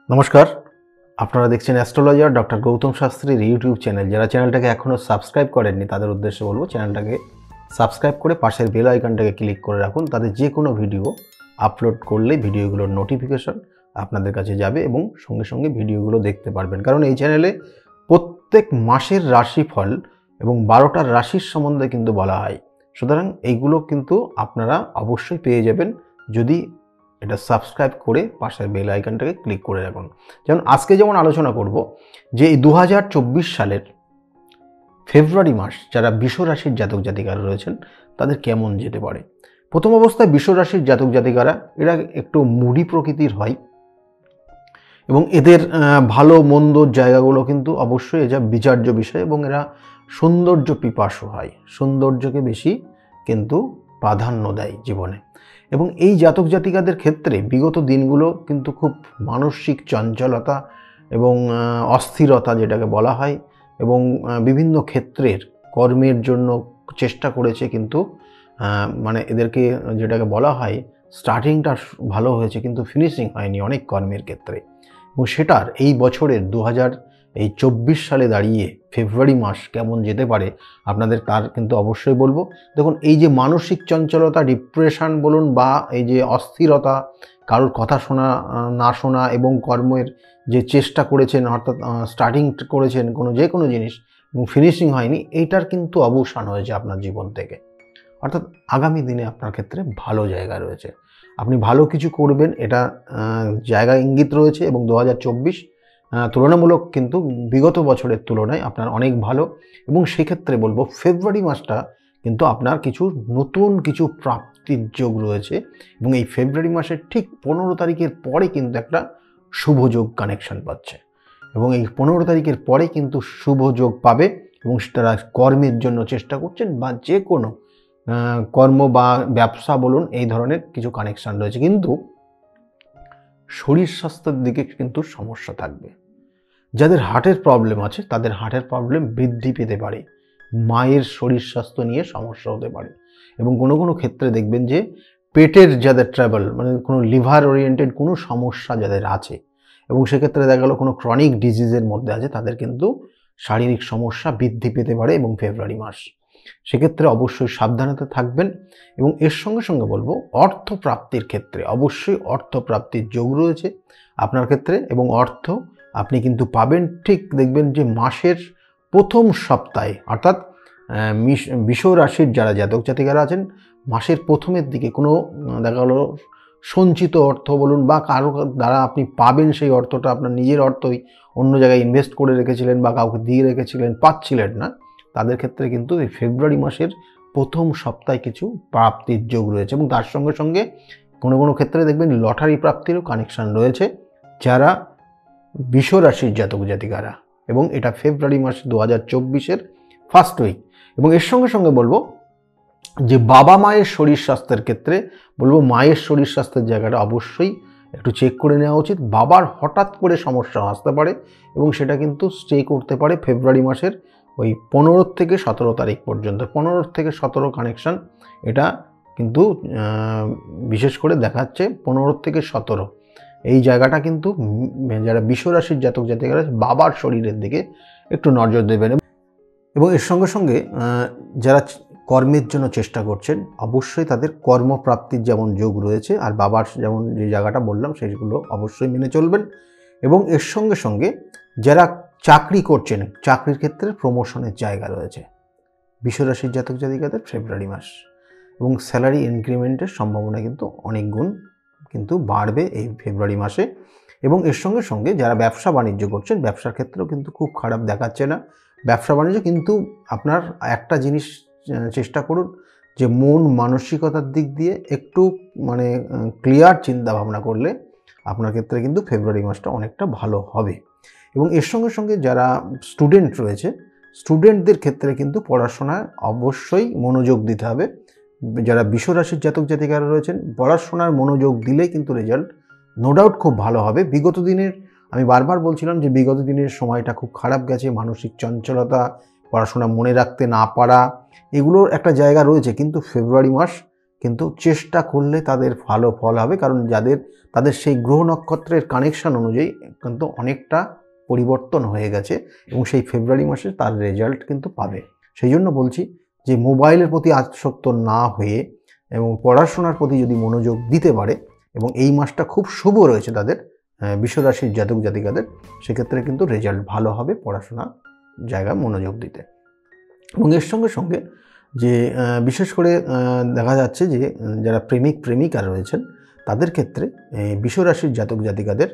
নমস্কার, আপনারা দেখছেন অ্যাস্ট্রোলজার ডক্টর গৌতম শাস্ত্রীর ইউটিউব চ্যানেল। যারা চ্যানেলটাকে এখনও সাবস্ক্রাইব করেননি তাদের উদ্দেশ্যে বলবো চ্যানেলটাকে সাবস্ক্রাইব করে পাশের বেল আইকনটাকে ক্লিক করে রাখুন। তাদের যে কোনো ভিডিও আপলোড করলে ভিডিওগুলোর নোটিফিকেশন আপনাদের কাছে যাবে এবং সঙ্গে সঙ্গে ভিডিওগুলো দেখতে পারবেন। কারণ এই চ্যানেলে প্রত্যেক মাসের রাশিফল এবং 12টার রাশির সম্বন্ধে কিন্তু বলা হয়। সুতরাং এইগুলো কিন্তু আপনারা অবশ্যই পেয়ে যাবেন যদি এটা সাবস্ক্রাইব করে পাশের বেল আইকনটাকে ক্লিক করে রাখুন। যেমন আজকে যেমন আলোচনা করব যে এই 2024 সালের ফেব্রুয়ারি মাস যারা বৃষ রাশির জাতক জাতিকারা রয়েছেন তাদের কেমন যেতে পারে। প্রথম অবস্থায় বৃষ রাশির জাতক জাতিকারা এরা একটু মুডি প্রকৃতির হয় এবং এদের ভালো মন্দর জায়গাগুলো কিন্তু অবশ্যই এটা বিচার্য বিষয় এবং এরা সৌন্দর্য পিপাসু হয়, সৌন্দর্যকে বেশি কিন্তু প্রাধান্য দেয় জীবনে। এবং এই জাতক জাতিকাদের ক্ষেত্রে বিগত দিনগুলো কিন্তু খুব মানসিক চঞ্চলতা এবং অস্থিরতা যেটাকে বলা হয় এবং বিভিন্ন ক্ষেত্রের কর্মের জন্য চেষ্টা করেছে কিন্তু মানে এদেরকে যেটাকে বলা হয় স্টার্টিংটা ভালো হয়েছে কিন্তু ফিনিশিং হয়নি অনেক কর্মের ক্ষেত্রে। এবং সেটার এই বছরের 2024 সালে দাঁড়িয়ে ফেব্রুয়ারি মাস কেমন যেতে পারে আপনাদের তার কিন্তু অবশ্যই বলবো। দেখুন, এই যে মানসিক চঞ্চলতা, ডিপ্রেশন বলুন বা এই যে অস্থিরতা, কারোর কথা শোনা না শোনা এবং কর্মের যে চেষ্টা করেছেন অর্থাৎ স্টার্টিং করেছেন যে কোনো জিনিস এবং ফিনিশিং হয়নি, এইটার কিন্তু অবসান হয়েছে আপনার জীবন থেকে। অর্থাৎ আগামী দিনে আপনার ক্ষেত্রে ভালো জায়গা রয়েছে, আপনি ভালো কিছু করবেন এটা জায়গা ইঙ্গিত রয়েছে এবং 2024 তুলনামূলক কিন্তু বিগত বছরের তুলনায় আপনার অনেক ভালো। এবং সেক্ষেত্রে বলবো ফেব্রুয়ারি মাসটা কিন্তু আপনার নতুন কিছু প্রাপ্তির যোগ রয়েছে এবং এই ফেব্রুয়ারি মাসের ঠিক 15 তারিখের পরে কিন্তু একটা শুভ যোগ কানেকশন পাচ্ছে এবং এই 15 তারিখের পরে কিন্তু শুভ যোগ পাবে এবং তারা কর্মের জন্য চেষ্টা করছেন বা যে কোনো কর্ম বা ব্যবসা বলুন এই ধরনের কিছু কানেকশন রয়েছে। কিন্তু শরীর স্বাস্থ্যের দিকে কিন্তু সমস্যা থাকবে। যাদের হার্টের প্রবলেম আছে তাদের হার্টের প্রবলেম বৃদ্ধি পেতে পারে, মায়ের শরীর স্বাস্থ্য নিয়ে সমস্যা হতে পারে এবং কোনো ক্ষেত্রে দেখবেন যে পেটের যাদের ট্রাবল মানে কোনো লিভার ওরিয়েন্টেড কোনো সমস্যা যাদের আছে এবং সেক্ষেত্রে দেখা গেল কোনো ক্রনিক ডিজিজের মধ্যে আছে তাদের কিন্তু শারীরিক সমস্যা বৃদ্ধি পেতে পারে এবং ফেব্রুয়ারি মাস সেক্ষেত্রে অবশ্যই সাবধানতা থাকবেন। এবং এর সঙ্গে সঙ্গে বলবো অর্থ প্রাপ্তির ক্ষেত্রে অবশ্যই অর্থ প্রাপ্তির যোগ রয়েছে আপনার ক্ষেত্রে এবং অর্থ আপনি কিন্তু পাবেন। ঠিক দেখবেন যে মাসের প্রথম সপ্তাহে অর্থাৎ বৃষ রাশির যারা জাতক জাতিকারা আছেন মাসের প্রথমের দিকে কোনো দেখা গেলো সঞ্চিত অর্থ বলুন বা কারো দ্বারা আপনি পাবেন সেই অর্থটা আপনার নিজের অর্থই অন্য জায়গায় ইনভেস্ট করে রেখেছিলেন বা কাউকে দিয়ে রেখেছিলেন পাচ্ছিলেন না, তাদের ক্ষেত্রে কিন্তু এই ফেব্রুয়ারি মাসের প্রথম সপ্তাহে কিছু প্রাপ্তির যোগ রয়েছে এবং তার সঙ্গে সঙ্গে কোনো ক্ষেত্রে দেখবেন লটারি প্রাপ্তিরও কানেকশান রয়েছে যারা বৃষ রাশির জাতক জাতিকারা এবং এটা ফেব্রুয়ারি মাস 2024-এর ফার্স্ট উইক। এবং এর সঙ্গে সঙ্গে বলবো যে বাবা মায়ের শরীর স্বাস্থ্যের ক্ষেত্রে বলবো মায়ের শরীর স্বাস্থ্যের জায়গাটা অবশ্যই একটু চেক করে নেওয়া উচিত। বাবার হঠাৎ করে সমস্যা আসতে পারে এবং সেটা কিন্তু স্টে করতে পারে ফেব্রুয়ারি মাসের ওই 15 থেকে 17 তারিখ পর্যন্ত। 15 থেকে 17 কানেকশান এটা কিন্তু বিশেষ করে দেখাচ্ছে 15 থেকে 17 এই জায়গাটা কিন্তু যারা বৃষ রাশির জাতক জাতিকারা বাবার শরীরের দিকে একটু নজর দেবেন। এবং এর সঙ্গে সঙ্গে যারা কর্মের জন্য চেষ্টা করছেন অবশ্যই তাদের কর্মপ্রাপ্তির যেমন যোগ রয়েছে আর বাবার যেমন যে জায়গাটা বললাম সেগুলো অবশ্যই মেনে চলবেন। এবং এর সঙ্গে সঙ্গে যারা চাকরি করছেন চাকরির ক্ষেত্রে প্রমোশনের জায়গা রয়েছে বৃষ রাশির জাতক জাতিকাদের ফেব্রুয়ারি মাস এবং স্যালারি ইনক্রিমেন্টের সম্ভাবনা কিন্তু অনেক গুণ কিন্তু বাড়বে এই ফেব্রুয়ারি মাসে। এবং এর সঙ্গে সঙ্গে যারা ব্যবসা বাণিজ্য করছেন ব্যবসার ক্ষেত্রেও কিন্তু খুব খারাপ দেখাচ্ছে না ব্যবসা বাণিজ্য, কিন্তু আপনার একটা জিনিস চেষ্টা করুন যে মন মানসিকতার দিক দিয়ে একটু মানে ক্লিয়ার চিন্তা ভাবনা করলে আপনার ক্ষেত্রে কিন্তু ফেব্রুয়ারি মাসটা অনেকটা ভালো হবে। এবং এর সঙ্গে সঙ্গে যারা স্টুডেন্ট রয়েছে স্টুডেন্টদের ক্ষেত্রে কিন্তু পড়াশোনায় অবশ্যই মনোযোগ দিতে হবে। যারা বৃষ রাশির জাতক জাতিকারা রয়েছেন পড়াশোনার মনোযোগ দিলেই কিন্তু রেজাল্ট নো ডাউট খুব ভালো হবে। বিগত দিনের আমি বারবার বলছিলাম যে বিগত দিনের সময়টা খুব খারাপ গেছে, মানসিক চঞ্চলতা, পড়াশোনা মনে রাখতে না পারা এগুলোর একটা জায়গা রয়েছে, কিন্তু ফেব্রুয়ারি মাস কিন্তু চেষ্টা করলে তাদের ভালো ফল হবে। কারণ তাদের সেই গ্রহ নক্ষত্রের কানেকশন অনুযায়ী কিন্তু অনেকটা পরিবর্তন হয়ে গেছে এবং সেই ফেব্রুয়ারি মাসে তার রেজাল্ট কিন্তু পাবে। সেই জন্য বলছি যে মোবাইলের প্রতি আসক্ত না হয়ে এবং পড়াশোনার প্রতি যদি মনোযোগ দিতে পারে এবং এই মাসটা খুব শুভ রয়েছে তাদের বিশ্বরাশির জাতক জাতিকাদের, সেক্ষেত্রে কিন্তু রেজাল্ট ভালো হবে পড়াশোনার জায়গায় মনোযোগ দিতে। এবং এর সঙ্গে সঙ্গে যে বিশেষ করে দেখা যাচ্ছে যে যারা প্রেমিক প্রেমিকা রয়েছেন তাদের ক্ষেত্রে বিশ্বরাশির জাতক জাতিকাদের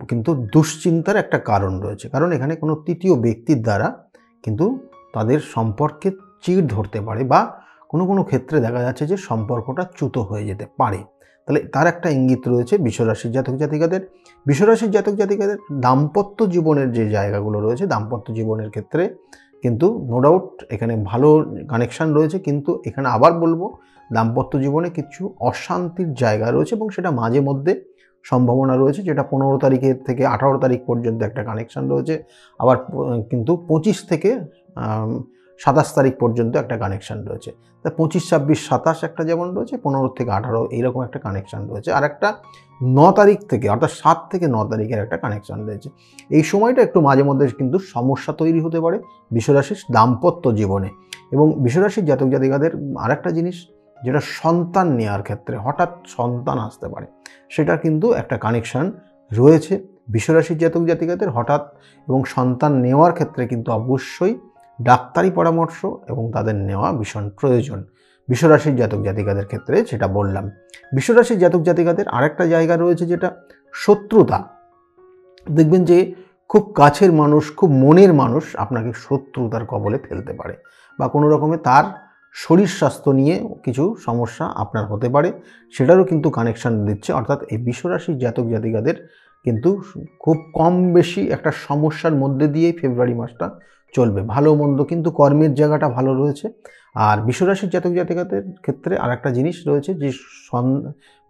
কিন্তু দুশ্চিন্তার একটা কারণ রয়েছে, কারণ এখানে কোনো তৃতীয় ব্যক্তির দ্বারা কিন্তু তাদের সম্পর্কে চিড় ধরতে পারে বা কোনো কোনো ক্ষেত্রে দেখা যাচ্ছে যে সম্পর্কটা চ্যুত হয়ে যেতে পারে। তাহলে তার একটা ইঙ্গিত রয়েছে বিশ্বরাশির জাতক জাতিকাদের। বিশ্বরাশির জাতক জাতিকাদের দাম্পত্য জীবনের যে জায়গাগুলো রয়েছে, দাম্পত্য জীবনের ক্ষেত্রে কিন্তু নো ডাউট এখানে ভালো কানেকশান রয়েছে, কিন্তু এখানে আবার বলবো দাম্পত্য জীবনে কিছু অশান্তির জায়গা রয়েছে এবং সেটা মাঝে মধ্যে সম্ভাবনা রয়েছে, যেটা 15 তারিখের থেকে 18 তারিখ পর্যন্ত একটা কানেকশান রয়েছে, আবার কিন্তু 25 থেকে 27 তারিখ পর্যন্ত একটা কানেকশান রয়েছে। তা 25, 26, 27 একটা যেমন রয়েছে, 15 থেকে 18 এইরকম একটা কানেকশান রয়েছে, আর একটা 9 তারিখ থেকে অর্থাৎ 7 থেকে 9 তারিখের একটা কানেকশান রয়েছে। এই সময়টা একটু মাঝে মধ্যে কিন্তু সমস্যা তৈরি হতে পারে বিশ্বরাশির দাম্পত্য জীবনে। এবং বিশ্বরাশির জাতক জাতিকাদের আরেকটা জিনিস যেটা সন্তান নেওয়ার ক্ষেত্রে হঠাৎ সন্তান আসতে পারে, সেটা কিন্তু একটা কানেকশান রয়েছে বিশ্বরাশির জাতক জাতিকাদের হঠাৎ, এবং সন্তান নেওয়ার ক্ষেত্রে কিন্তু অবশ্যই ডাক্তারি পরামর্শ এবং তাদের নেওয়া ভীষণ প্রয়োজন বিশ্বরাশির জাতক জাতিকাদের ক্ষেত্রে, যেটা বললাম। বিশ্বরাশির জাতক জাতিকাদের আরেকটা জায়গা রয়েছে যেটা শত্রুতা। দেখবেন যে খুব কাছের মানুষ, খুব মনের মানুষ আপনাকে শত্রুতার কবলে ফেলতে পারে, বা কোনো রকমে তার শরীর স্বাস্থ্য নিয়ে কিছু সমস্যা আপনার হতে পারে, সেটারও কিন্তু কানেকশান দিচ্ছে। অর্থাৎ এই বিশ্বরাশির জাতক জাতিকাদের কিন্তু খুব কম বেশি একটা সমস্যার মধ্যে দিয়েই ফেব্রুয়ারি মাসটা চলবে। ভালো মন্দ কিন্তু কর্মের জায়গাটা ভালো রয়েছে। আর বিশ্বরাশির জাতক জাতিকাদের ক্ষেত্রে আরেকটা জিনিস রয়েছে যে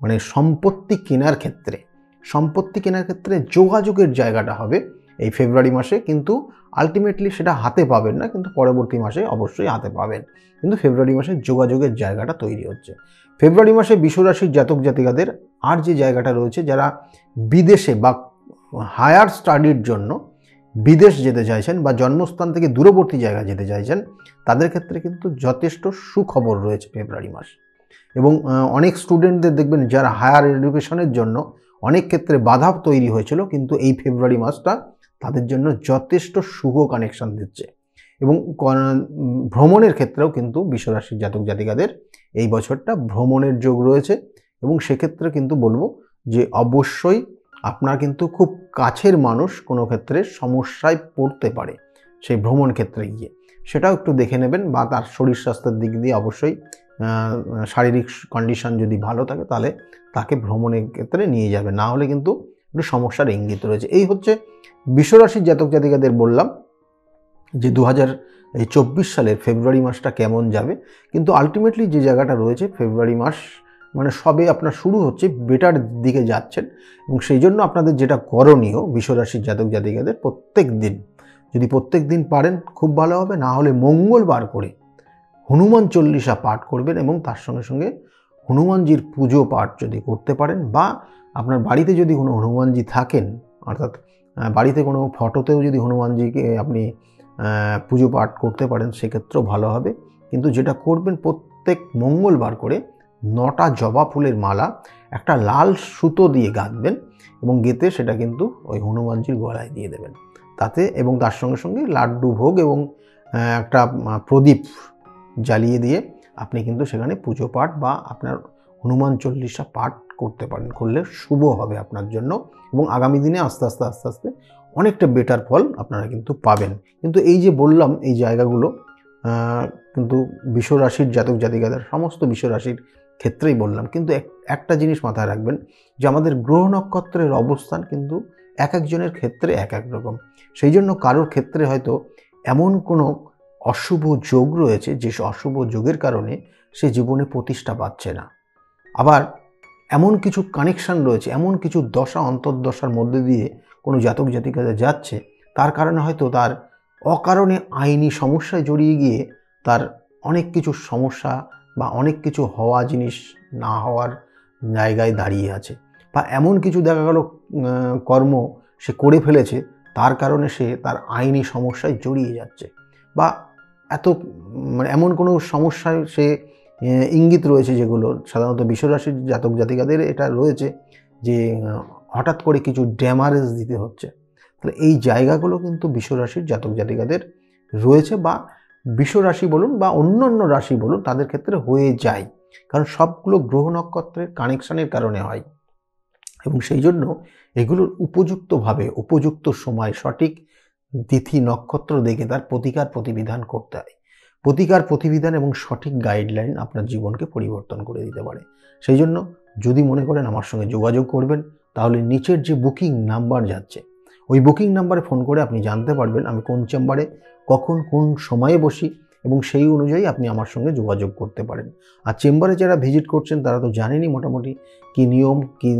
মানে সম্পত্তি কেনার ক্ষেত্রে যোগাযোগের জায়গাটা হবে এই ফেব্রুয়ারি মাসে, কিন্তু আলটিমেটলি সেটা হাতে পাবেন না, কিন্তু পরবর্তী মাসে অবশ্যই হাতে পাবেন। কিন্তু ফেব্রুয়ারি মাসে যোগাযোগের জায়গাটা তৈরি হচ্ছে। ফেব্রুয়ারি মাসে বিশ্বরাশির জাতক জাতিকাদের আর যে জায়গাটা রয়েছে, যারা বিদেশে বা হায়ার স্টাডির জন্য বিদেশ যেতে চাইছেন বা জন্মস্থান থেকে দূরবর্তী জায়গায় যেতে চাইছেন, তাদের ক্ষেত্রে কিন্তু যথেষ্ট সুখবর রয়েছে ফেব্রুয়ারি মাস। এবং অনেক স্টুডেন্টদের দেখবেন যারা হায়ার এডুকেশনের জন্য অনেক ক্ষেত্রে বাধা তৈরি হয়েছিল, কিন্তু এই ফেব্রুয়ারি মাসটা তাদের জন্য যথেষ্ট শুভ কানেকশান দিচ্ছে। এবং ভ্রমণের ক্ষেত্রেও কিন্তু বিশ্বরাশির জাতক জাতিকাদের এই বছরটা ভ্রমণের যোগ রয়েছে, এবং সেক্ষেত্রে কিন্তু বলবো যে অবশ্যই আপনার কিন্তু খুব কাছের মানুষ কোনো ক্ষেত্রে সমস্যায় পড়তে পারে সেই ভ্রমণ ক্ষেত্রে গিয়ে, সেটাও একটু দেখে নেবেন। বা তার শরীর স্বাস্থ্যের দিক দিয়ে অবশ্যই শারীরিক কন্ডিশন যদি ভালো থাকে তাহলে তাকে ভ্রমণের ক্ষেত্রে নিয়ে যাবে, না হলে কিন্তু একটু সমস্যার ইঙ্গিত রয়েছে। এই হচ্ছে বিশ্বরাশির জাতক জাতিকাদের বললাম যে 2024 সালের ফেব্রুয়ারি মাসটা কেমন যাবে। কিন্তু আলটিমেটলি যে জায়গাটা রয়েছে, ফেব্রুয়ারি মাস মানে সবে আপনার শুরু হচ্ছে, বেটার দিকে যাচ্ছেন, এবং সেই জন্য আপনাদের যেটা করণীয় বিশ্বরাশির জাতক জাতিকাদের প্রত্যেক দিন পারেন খুব ভালো হবে, না হলে মঙ্গলবার করে হনুমান চল্লিশা পাঠ করবেন, এবং তার সঙ্গে সঙ্গে হনুমানজির পুজো পাঠ যদি করতে পারেন, বা আপনার বাড়িতে যদি কোনো হনুমানজি থাকেন, অর্থাৎ বাড়িতে কোনো ফটোতেও যদি হনুমানজিকে আপনি পুজো পাঠ করতে পারেন, সেক্ষেত্রেও ভালো হবে। কিন্তু যেটা করবেন, প্রত্যেক মঙ্গলবার করে 9টা জবা ফুলের মালা একটা লাল সুতো দিয়ে গাঁথবেন, এবং গেঁথে সেটা কিন্তু ওই হনুমানজির গলায় দিয়ে দেবেন তাতে, এবং তার সঙ্গে সঙ্গে লাড্ডু ভোগ এবং একটা প্রদীপ জ্বালিয়ে দিয়ে আপনি কিন্তু সেখানে পুজো পাঠ বা আপনার হনুমান চল্লিশা পাঠ করতে পারেন, করলে শুভ হবে আপনার জন্য, এবং আগামী দিনে আস্তে আস্তে অনেকটা বেটার ফল আপনারা কিন্তু পাবেন। কিন্তু এই যে বললাম এই জায়গাগুলো কিন্তু বিশ্বরাশির জাতক জাতিকাদের সমস্ত বিশ্বরাশির ক্ষেত্রেই বললাম, কিন্তু একটা জিনিস মাথায় রাখবেন যে আমাদের গ্রহ নক্ষত্রের অবস্থান কিন্তু এক একজনের ক্ষেত্রে এক এক রকম। সেই জন্য কারোর ক্ষেত্রে হয়তো এমন কোনো অশুভ যোগ রয়েছে যে অশুভ যোগের কারণে সে জীবনে প্রতিষ্ঠা পাচ্ছে না, আবার এমন কিছু কানেকশান রয়েছে, এমন কিছু দশা অন্তর্দশার মধ্যে দিয়ে কোনো জাতক জাতিকারা যাচ্ছে, তার কারণে হয়তো তার অকারণে আইনি সমস্যায় জড়িয়ে গিয়ে তার অনেক কিছু সমস্যা বা অনেক কিছু হওয়া জিনিস না হওয়ার জায়গায় দাঁড়িয়ে আছে, বা এমন কিছু দেখা গেল কর্ম সে করে ফেলেছে, তার কারণে সে তার আইনি সমস্যায় জড়িয়ে যাচ্ছে, বা এত মানে এমন কোনো সমস্যায় সে ইঙ্গিত রয়েছে যেগুলো সাধারণত বৃষরাশির জাতক জাতিকাদের এটা রয়েছে যে হঠাৎ করে কিছু ড্যামারেজ দিতে হচ্ছে। তাহলে এই জায়গাগুলো কিন্তু বৃষরাশির জাতক জাতিকাদের রয়েছে, বা বৃষরাশি বলুন বা অন্যান্য রাশি বলুন, তাদের ক্ষেত্রে হয়ে যায়, কারণ সবগুলো গ্রহ নক্ষত্রের কানেকশানের কারণে হয়। এবং সেই জন্য এগুলোর উপযুক্তভাবে উপযুক্ত সময় সঠিক তিথি নক্ষত্র দেখে তার প্রতিকার প্রতিবিধান করতে হয়। প্রতিকার প্রতিবিধান এবং সঠিক গাইডলাইন আপনার জীবনকে পরিবর্তন করে দিতে পারে। সেই জন্য যদি মনে করেন আমার সঙ্গে যোগাযোগ করবেন, তাহলে নিচের যে বুকিং নাম্বার যাচ্ছে, ওই বুকিং নাম্বারে ফোন করে আপনি জানতে পারবেন আমি কোন চেম্বারে কখন কোন সময়ে বসি, এবং সেই অনুযায়ী আপনি আমার সঙ্গে যোগাযোগ করতে পারেন। আর চেম্বারে যারা ভিজিট করছেন তারা তো জানেনই মোটামুটি কী নিয়ম কী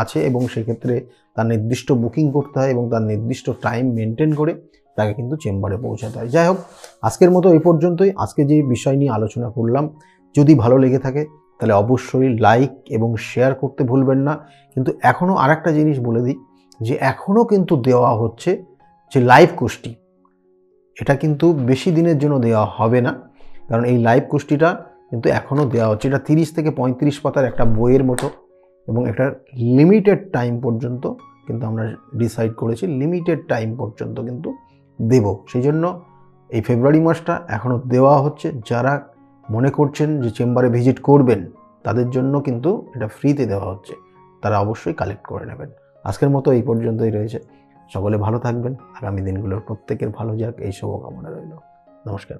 আছে, এবং সেক্ষেত্রে তার নির্দিষ্ট বুকিং করতে হয় এবং তার নির্দিষ্ট টাইম মেনটেন করে তাকে কিন্তু চেম্বারে পৌঁছাতে হয়। যাই হোক, আজকের মতো এই পর্যন্তই। আজকে যে বিষয় নিয়ে আলোচনা করলাম, যদি ভালো লেগে থাকে তাহলে অবশ্যই লাইক এবং শেয়ার করতে ভুলবেন না। কিন্তু এখনও আরেকটা জিনিস বলে দিই, যে এখনও কিন্তু দেওয়া হচ্ছে যে লাইভ কুষ্টি, এটা কিন্তু বেশি দিনের জন্য দেওয়া হবে না, কারণ এই লাইভ কুষ্টিটা কিন্তু এখনও দেওয়া হচ্ছে। এটা 30 থেকে 35 পাতার একটা বইয়ের মতো, এবং একটা লিমিটেড টাইম পর্যন্ত কিন্তু আমরা ডিসাইড করেছি, লিমিটেড টাইম পর্যন্ত কিন্তু দেব। সেই জন্য এই ফেব্রুয়ারি মাসটা এখনও দেওয়া হচ্ছে। যারা মনে করছেন যে চেম্বারে ভিজিট করবেন, তাদের জন্য কিন্তু এটা ফ্রিতে দেওয়া হচ্ছে, তারা অবশ্যই কালেক্ট করে নেবেন। আজকের মতো এই পর্যন্তই রয়েছে। সকলে ভালো থাকবেন, আগামী দিনগুলোর প্রত্যেকের ভালো যাক এই শুভকামনা রইল। নমস্কার।